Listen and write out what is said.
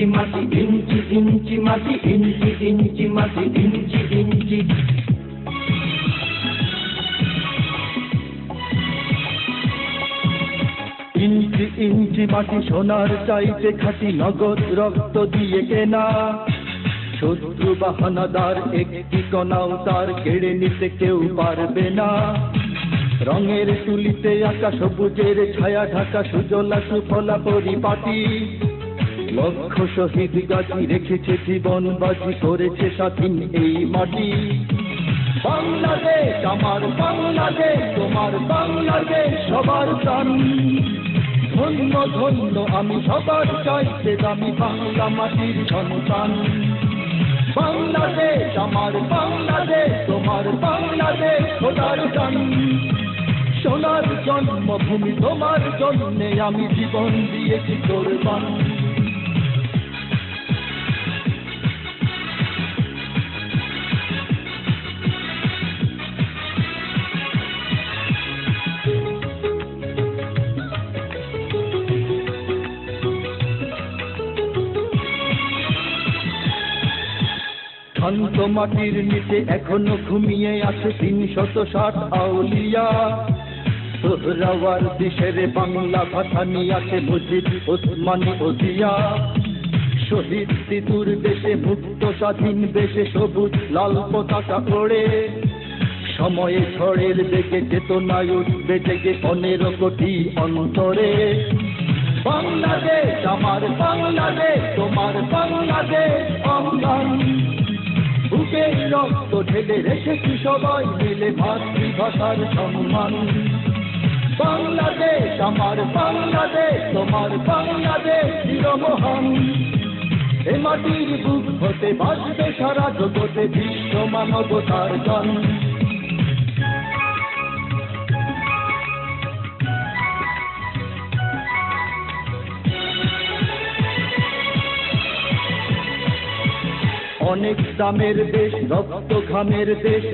ইঞ্চি মাটি ইঞ্চি ইঞ্চি মাটি ইঞ্চি ইঞ্চি মাটি ইঞ্চি ইঞ্চি ইঞ্চি ইঞ্চি মাটি সোনার চাইতে খাঁটি নগদ রক্ত দিয়ে কেনা শত্রু বাহানাদার একটি কণাও তার কেড়ে নিতে কেউ পারবে না রঙের তুলিতে আঁকা সবুজের ছায়া ঢাকা সুজলা সুফলা পরিপাটি লক্ষ শহীদ গাছি রেখেছে জীবন বাজি করেছে স্বাধীন এই মাটি বাংলাদেশ আমার বাংলাদেশ তোমার বাংলাদেশ সবার প্রাণ ধন্য ধন্য আমি সবার চাইতে দামি বাংলা মাটির সন্তান বাংলাদেশ আমার বাংলাদেশ তোমার বাংলাদেশ খোদার গান সোনার জন্মভূমি তোমার জন্যে আমি জীবন দিয়েছি কোরবান শান্ত মাটির নিচে এখনো ঘুমিয়ে আছে ৩৬০ আউলিয়া সোহরাওয়ার দেশের বাংলা ভাষা নিয়ে আছে মুজিব ওসমানী ওজিয়া শহীদ তিতুর দেশে মুক্ত স্বাধীন দেশে সবুজ লাল পতাকা ওড়ে সময়ে ঝড়ের বেগে চেতনায় উঠবে জেগে ১৫ কোটি অন্তরে বাংলাদেশ আমার বাংলাদেশ তোমার বাংলাদেশ অঙ্গন বুকে রক্ত ঢেলে রেখেছি সবাই মিলে মাতৃভাষার সম্মান বাংলাদেশ আমার বাংলাদেশ তোমার বাংলাদেশ চিরমহান এ মাটির বুক হতে বাজবে সারা জগতে বিশ্ব মানবতার গান অনেক দামের দেশ রক্ত ঘামের দেশ